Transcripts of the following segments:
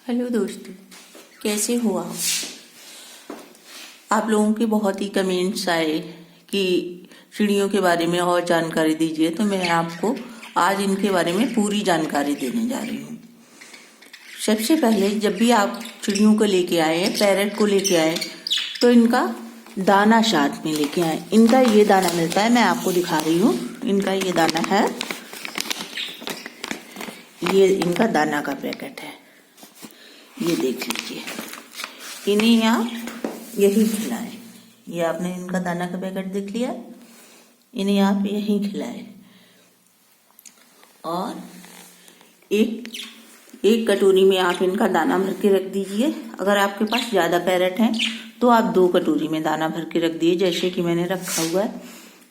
Hello दोस्तों, कैसे हो आप? आप लोगों के बहुत ही कमेंट्स आए कि चिड़ियों के बारे में और जानकारी दीजिए, तो मैं आपको आज इनके बारे में पूरी जानकारी देने जा रही हूँ। सबसे पहले जब भी आप चिड़ियों को लेके आए, पैरट को लेके आए, तो इनका दाना साथ में लेके आए। इनका ये दाना मिलता है, मैं आपको दिखा रही हूँ। इनका ये दाना है, ये इनका दाना का पैकेट है, ये देख लीजिए। इन्हें आप यही खिलाएं। ये आपने इनका दाना का पैकेट देख लिया, इन्हें आप यही खिलाएं। और एक कटोरी में आप इनका दाना भर के रख दीजिए। अगर आपके पास ज़्यादा पैरट हैं तो आप 2 कटोरी में दाना भर के रख दीजिए, जैसे कि मैंने रखा हुआ है।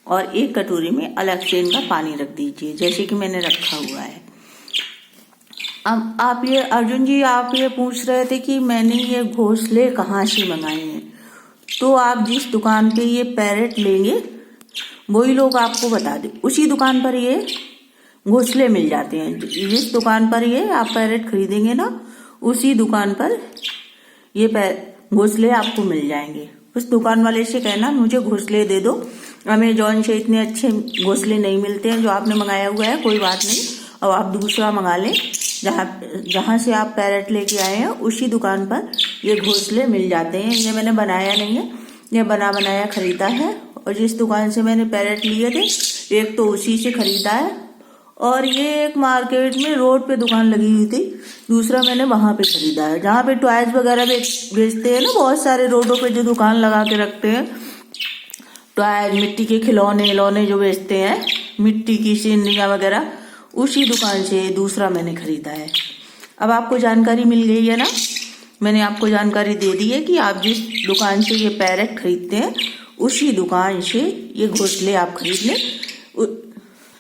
और 1 कटोरी में अलग से इनका पानी रख दीजिए, जैसे कि मैंने रखा हुआ है। अब आप ये अर्जुन जी, आप ये पूछ रहे थे कि मैंने ये घोंसले कहाँ से मंगाए हैं। तो आप जिस दुकान पे ये पैरट लेंगे वही लोग आपको बता दें, उसी दुकान पर ये घोंसले मिल जाते हैं। जिस दुकान पर ये आप पैरट खरीदेंगे ना, उसी दुकान पर ये घोंसले आपको मिल जाएंगे। उस दुकान वाले से कहना मुझे घोंसले दे दो, अमेजोन से इतने अच्छे घोंसले नहीं मिलते हैं जो आपने मंगाया हुआ है। कोई बात नहीं, अब आप दूसरा मंगा लें। जहाँ से आप पैरट लेके आए हैं उसी दुकान पर ये घोंसले मिल जाते हैं। ये मैंने बनाया नहीं है, ये बना बनाया खरीदा है। और जिस दुकान से मैंने पैरट लिए थे, एक तो उसी से खरीदा है, और ये एक मार्केट में रोड पे दुकान लगी हुई थी, दूसरा मैंने वहां पे खरीदा है, जहाँ पे टॉयज वगैरह बेचते हैं ना। बहुत सारे रोडों पे जो दुकान लगा के रखते हैं, टॉयज, मिट्टी के खिलौने जो बेचते हैं, मिट्टी की सीनरियाँ वगैरह, उसी दुकान से दूसरा मैंने खरीदा है। अब आपको जानकारी मिल गई है ना। मैंने आपको जानकारी दे दी है कि आप जिस दुकान से ये पैरट खरीदते हैं उसी दुकान से ये घोंसले आप खरीद लें।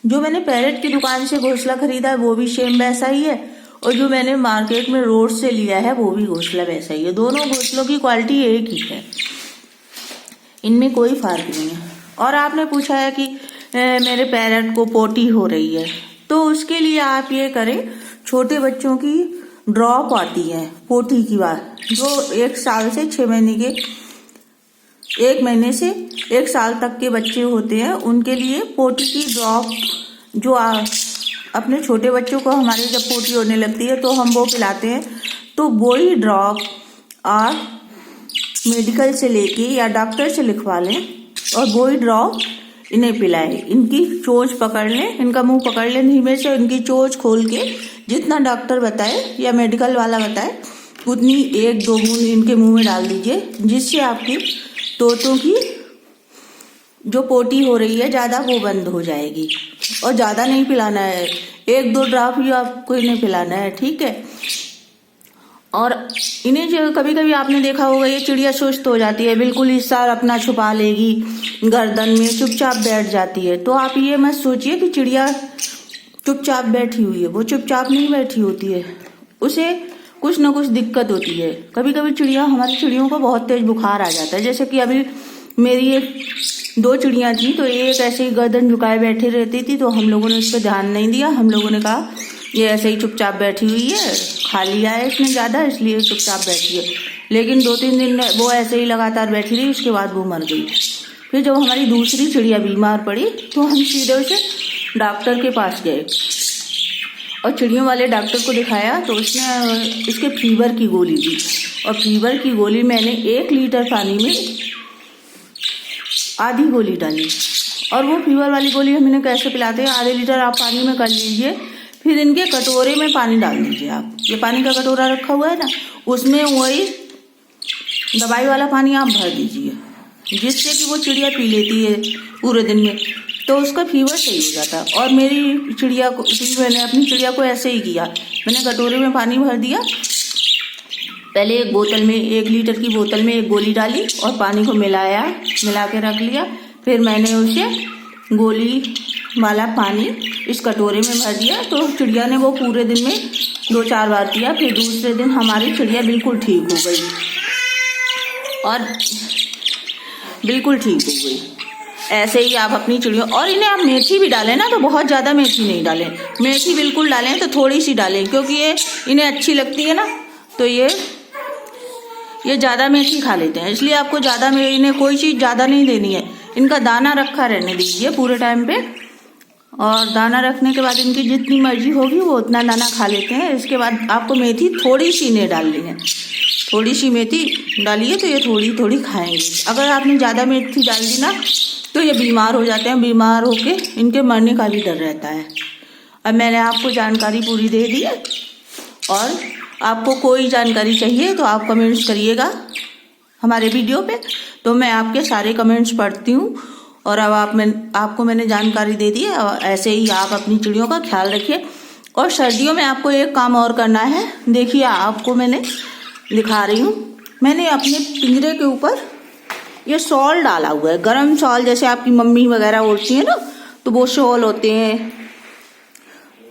जो मैंने पैरट की दुकान से घोंसला खरीदा है वो भी सेम वैसा ही है, और जो मैंने मार्केट में रोड से लिया है वो भी घोंसला वैसा ही है। दोनों घोंसलों की क्वालिटी एक ही है, इनमें कोई फर्क नहीं है। और आपने पूछा है कि मेरे पैरट को पोटी हो रही है, तो उसके लिए आप ये करें, छोटे बच्चों की ड्रॉप आती है पोटी की बात, जो 1 साल से 6 महीने के, 1 महीने से 1 साल तक के बच्चे होते हैं, उनके लिए पोटी की ड्रॉप, जो अपने छोटे बच्चों को हमारे जब पोटी होने लगती है तो हम वो पिलाते हैं, तो वही ड्रॉप आप मेडिकल से लेके या डॉक्टर से लिखवा लें और वही ड्रॉप इन्हें पिलाएं। इनकी चोंच पकड़ लें, इनका मुंह पकड़ लें धीमे से, इनकी चोंच खोल के जितना डॉक्टर बताए या मेडिकल वाला बताए उतनी 1-2 बूंद इनके मुंह में डाल दीजिए, जिससे आपकी तोतों की जो पोटी हो रही है ज़्यादा वो बंद हो जाएगी। और ज़्यादा नहीं पिलाना है, 1-2 ड्रॉप ही आपको इन्हें पिलाना है, ठीक है। और इन्हें जो कभी कभी आपने देखा होगा, ये चिड़िया सुस्त हो जाती है, बिल्कुल हिस्सा अपना छुपा लेगी गर्दन में, चुपचाप बैठ जाती है। तो आप ये मत सोचिए कि चिड़िया चुपचाप बैठी हुई है, वो चुपचाप नहीं बैठी होती है, उसे कुछ ना कुछ दिक्कत होती है। कभी कभी हमारी चिड़ियों को बहुत तेज बुखार आ जाता है। जैसे कि अभी मेरी 2 चिड़ियाँ थी, तो एक ऐसे ही गर्दन झुकाए बैठी रहती थी, तो हम लोगों ने उस पर ध्यान नहीं दिया। हम लोगों ने कहा ये ऐसे ही चुपचाप बैठी हुई है, खा लिया है इसने ज़्यादा, इसलिए चुपचाप बैठी है। लेकिन 2-3 दिन वो ऐसे ही लगातार बैठी रही, उसके बाद वो मर गई। फिर जब हमारी दूसरी चिड़िया बीमार पड़ी तो हम सीधे उसे डॉक्टर के पास गए और चिड़ियों वाले डॉक्टर को दिखाया, तो उसने इसके फीवर की गोली दी। और फीवर की गोली मैंने 1 लीटर पानी में आधी गोली डाली। और वो फीवर वाली गोली हम इन्हें कैसे पिलाते हैं, आधे लीटर आप पानी में कर लीजिए, फिर इनके कटोरे में पानी डाल दीजिए। आप ये पानी का कटोरा रखा हुआ है ना, उसमें वही दवाई वाला पानी आप भर दीजिए, जिससे कि वो चिड़िया पी लेती है पूरे दिन में, तो उसका फीवर सही हो जाता है। और मैंने अपनी चिड़िया को ऐसे ही किया। मैंने कटोरे में पानी भर दिया, पहले एक बोतल में, 1 लीटर की बोतल में 1 गोली डाली और पानी को मिला के रख लिया। फिर मैंने उसे गोली वाला पानी इस कटोरे में भर दिया। तो चिड़िया ने वो पूरे दिन में 2-4 बार किया। फिर दूसरे दिन हमारी चिड़िया बिल्कुल ठीक हो गई, और बिल्कुल ठीक हो गई। ऐसे ही आप अपनी चिड़िया, और इन्हें आप मेथी भी डालें ना, तो बहुत ज़्यादा मेथी नहीं डालें, मेथी बिल्कुल डालें तो थोड़ी सी डालें, क्योंकि ये इन्हें अच्छी लगती है ना, तो ये ज़्यादा मेथी खा लेते हैं, इसलिए आपको ज़्यादा इन्हें कोई चीज़ ज़्यादा नहीं देनी है। इनका दाना रखा रहने दीजिए पूरे टाइम पे, और दाना रखने के बाद इनकी जितनी मर्जी होगी वो उतना दाना खा लेते हैं। इसके बाद आपको मेथी थोड़ी सी इन्हें डालनी है, थोड़ी सी मेथी डालिए तो ये थोड़ी थोड़ी खाएंगे। अगर आपने ज़्यादा मेथी डाल दी ना तो ये बीमार हो जाते हैं, बीमार होके इनके मरने का भी डर रहता है। अब मैंने आपको जानकारी पूरी दे दी है, और आपको कोई जानकारी चाहिए तो आप कमेंट्स करिएगा हमारे वीडियो पे, तो मैं आपके सारे कमेंट्स पढ़ती हूँ। और अब आपको मैंने जानकारी दे दी है, और ऐसे ही आप अपनी चिड़ियों का ख्याल रखिए। और सर्दियों में आपको एक काम और करना है, देखिए आपको मैंने दिखा रही हूँ, मैंने अपने पिंजरे के ऊपर ये शॉल डाला हुआ है, गर्म शॉल, जैसे आपकी मम्मी वगैरह ओढ़ती है ना, तो वो शॉल होते हैं,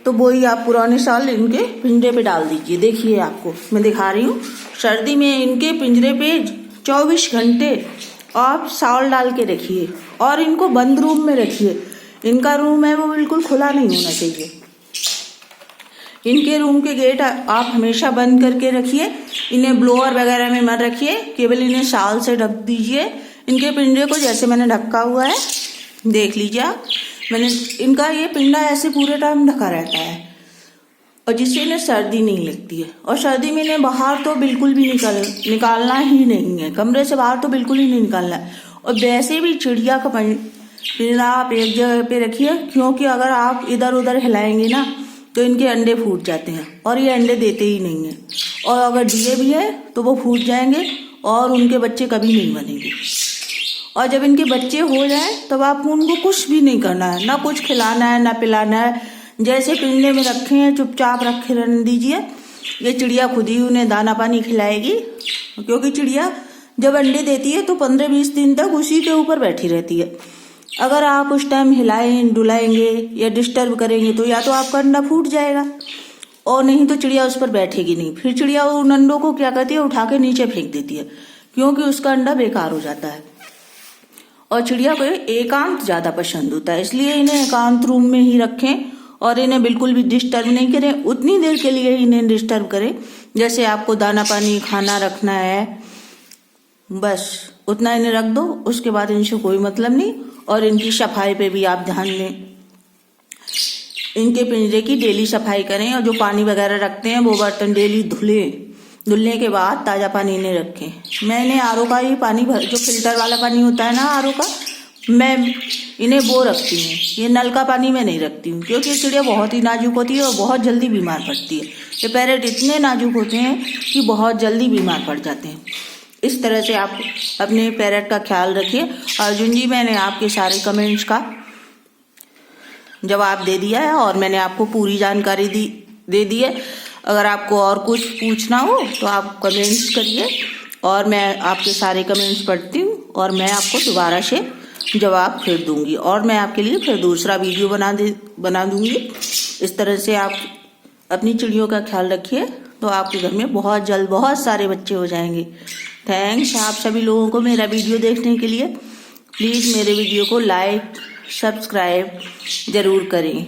तो वही आप पुराने शॉल इनके पिंजरे पे डाल दीजिए। देखिए आपको मैं दिखा रही हूँ, सर्दी में इनके पिंजरे पे 24 घंटे आप शॉल डाल के रखिए, और इनको बंद रूम में रखिए। इनका रूम है वो बिल्कुल खुला नहीं होना चाहिए। इनके रूम के गेट आप हमेशा बंद करके रखिए। इन्हें ब्लोअर वगैरह में मत रखिए, केवल इन्हें शॉल से ढक दीजिए। इनके पिंजरे को जैसे मैंने ढका हुआ है, देख लीजिए आप, मैंने इनका ये पिंडा ऐसे पूरे टाइम ढका रहता है, और जिससे इन्हें सर्दी नहीं लगती है। और सर्दी में इन्हें बाहर तो बिल्कुल भी निकालना ही नहीं है, कमरे से बाहर तो बिल्कुल ही नहीं निकालना है। और वैसे भी चिड़िया का पिंजरा आप एक जगह पे रखिए, क्योंकि अगर आप इधर उधर हिलाएंगे ना तो इनके अंडे फूट जाते हैं, और ये अंडे देते ही नहीं हैं। और अगर दिए भी है तो वो फूट जाएंगे और उनके बच्चे कभी नहीं बनेंगे। और जब इनके बच्चे हो जाए तब आपको उनको कुछ भी नहीं करना है, ना कुछ खिलाना है ना पिलाना है। जैसे पिंजरे में रखे हैं चुपचाप रखे रहने दीजिए। ये चिड़िया खुद ही उन्हें दाना पानी खिलाएगी, क्योंकि चिड़िया जब अंडे देती है तो 15-20 दिन तक उसी के ऊपर बैठी रहती है। अगर आप उस टाइम हिलाएं डुलाएंगे या डिस्टर्ब करेंगे तो या तो आपका अंडा फूट जाएगा, और नहीं तो चिड़िया उस पर बैठेगी नहीं। फिर चिड़िया उन अंडों को क्या करती है, उठा के नीचे फेंक देती है, क्योंकि उसका अंडा बेकार हो जाता है। और चिड़िया को एकांत ज़्यादा पसंद होता है, इसलिए इन्हें एकांत रूम में ही रखें, और इन्हें बिल्कुल भी डिस्टर्ब नहीं करें। उतनी देर के लिए इन्हें डिस्टर्ब करें जैसे आपको दाना पानी खाना रखना है, बस उतना इन्हें रख दो। उसके बाद इनसे कोई मतलब नहीं। और इनकी सफाई पे भी आप ध्यान दें, इनके पिंजरे की डेली सफाई करें, और जो पानी वगैरह रखते हैं वो बर्तन डेली धुलने के बाद ताज़ा पानी इन्हें रखें। मैंने आरओ का ही पानी जो फिल्टर वाला पानी होता है ना आरओ का, मैं इन्हें वो रखती हूँ। ये नल का पानी मैं नहीं रखती हूँ, क्योंकि चिड़िया बहुत ही नाजुक होती है और बहुत जल्दी बीमार पड़ती है। ये पैरेट इतने नाजुक होते हैं कि बहुत जल्दी बीमार पड़ जाते हैं। इस तरह से आप अपने पैरेट का ख्याल रखिए। अर्जुन जी, मैंने आपके सारे कमेंट्स का जवाब दे दिया है, और मैंने आपको पूरी जानकारी दे दी है। अगर आपको और कुछ पूछना हो तो आप कमेंट्स करिए, और मैं आपके सारे कमेंट्स पढ़ती हूँ, और मैं आपको दोबारा से जवाब फिर दूंगी, और मैं आपके लिए फिर दूसरा वीडियो बना दूंगी। इस तरह से आप अपनी चिड़ियों का ख्याल रखिए, तो आपके घर में बहुत जल्द बहुत सारे बच्चे हो जाएंगे। थैंक्स आप सभी लोगों को मेरा वीडियो देखने के लिए। प्लीज़ मेरे वीडियो को लाइक सब्सक्राइब ज़रूर करें।